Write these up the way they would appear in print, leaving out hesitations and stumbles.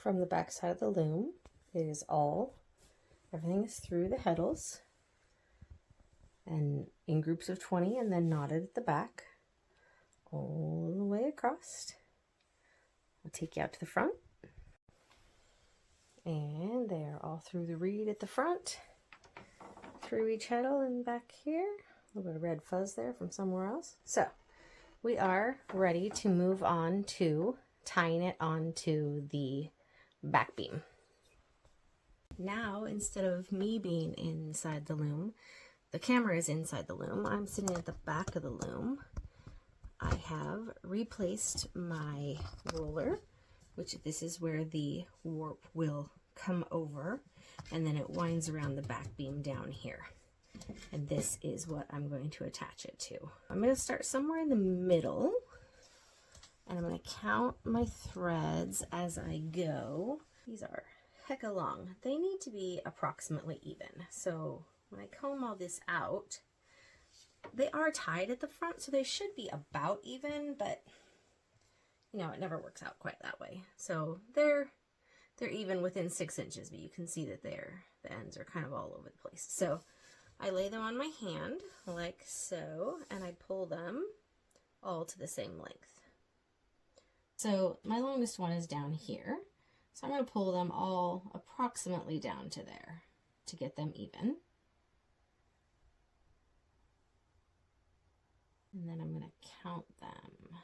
from the back side of the loom. It is everything is through the heddles and in groups of 20 and then knotted at the back all the way across. I'll take you out to the front. And they are all through the reed at the front, through each heddle and back here. A little bit of red fuzz there from somewhere else. So we are ready to move on to tying it onto the back beam. Now, instead of me being inside the loom, the camera is inside the loom. I'm sitting at the back of the loom. I have replaced my roller, which this is where the warp will come over, and then it winds around the back beam down here. And this is what I'm going to attach it to. I'm going to start somewhere in the middle, and I'm going to count my threads as I go. These are hecka long. They need to be approximately even. So when I comb all this out, they are tied at the front, so they should be about even, but you know, it never works out quite that way. So they're even within 6 inches, but you can see that the ends are kind of all over the place. So I lay them on my hand like so, and I pull them all to the same length. So my longest one is down here. So I'm going to pull them all approximately down to there to get them even. And then I'm going to count them.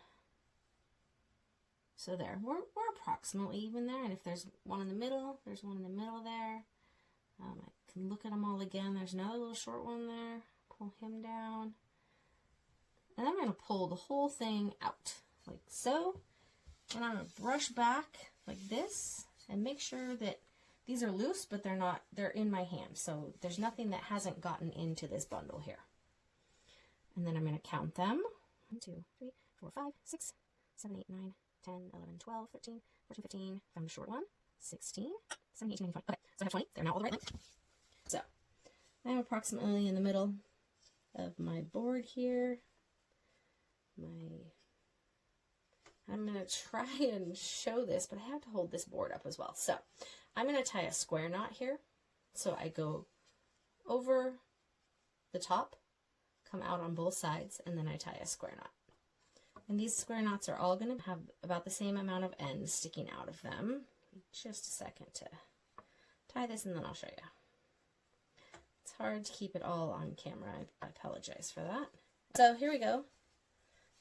So there, we're approximately even there. And if there's one in the middle, there's one in the middle there. I can look at them all again. There's another little short one there. Pull him down. And I'm going to pull the whole thing out like so. And I'm going to brush back like this and make sure that these are loose, but they're in my hand. So there's nothing that hasn't gotten into this bundle here. And then I'm going to count them. 1, 2, 3, 4, 5, 6, 7, 8, 9, 10, 11, 12, 13, 14, 15. Found a short one. 16, 17, 18, 19, 20. Okay, so I have 20. They're now all the right length. So I'm approximately in the middle of my board here. I'm going to try and show this, but I have to hold this board up as well. So I'm going to tie a square knot here. So I go over the top, come out on both sides, and then I tie a square knot. And these square knots are all going to have about the same amount of ends sticking out of them. Just a second to tie this, and then I'll show you. It's hard to keep it all on camera. I apologize for that. So here we go.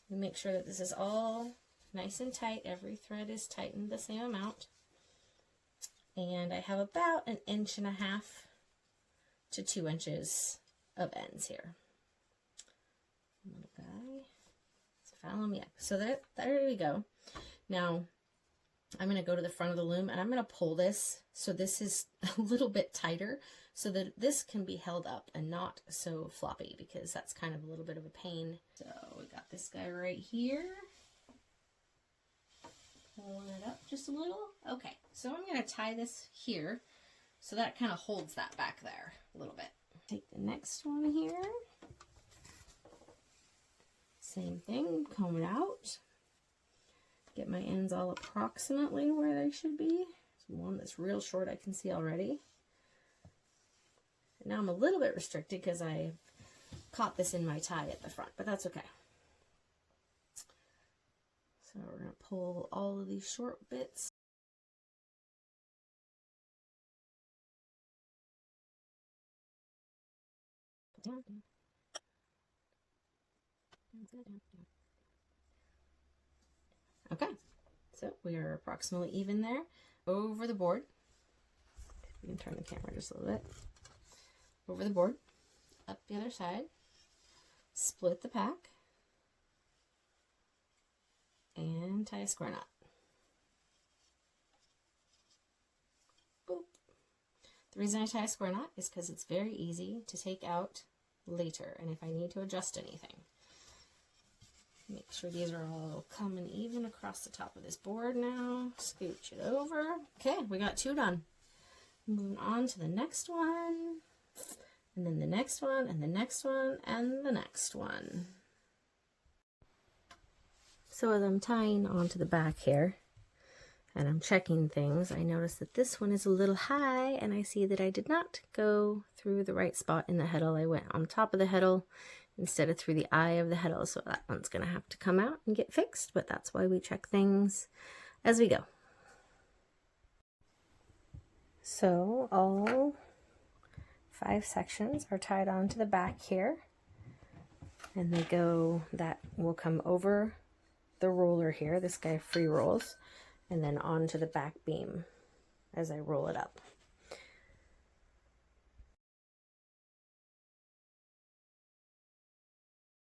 We make sure that this is all nice and tight. Every thread is tightened the same amount. And I have about 1.5 inches to 2 inches of ends here. Little guy. So follow me up. So there we go. Now I'm going to go to the front of the loom, and I'm going to pull this so this is a little bit tighter so that this can be held up and not so floppy, because that's kind of a little bit of a pain. So we got this guy right here. Pulling it up just a little. Okay, so I'm going to tie this here so that kind of holds that back there a little bit. Take the next one here. Same thing, comb it out. Get my ends all approximately where they should be. There's one that's real short I can see already. And now I'm a little bit restricted because I caught this in my tie at the front, but that's okay. So we're going to pull all of these short bits. Down, down. Okay, so we are approximately even there. Over the board. We can turn the camera just a little bit. Over the board, up the other side, split the pack, and tie a square knot. Boop. The reason I tie a square knot is because it's very easy to take out later, and if I need to adjust anything. Make sure these are all coming even across the top of this board now. Scooch it over. Okay, we got 2 done. Moving on to the next one, and then the next one, and the next one, and the next one. So as I'm tying onto the back here, and I'm checking things, I noticed that this one is a little high, and I see that I did not go through the right spot in the heddle. I went on top of the heddle instead of through the eye of the heddle, so that one's going to have to come out and get fixed, but that's why we check things as we go. So all 5 sections are tied onto the back here, and that will come over the roller here. This guy free rolls, and then onto the back beam as I roll it up.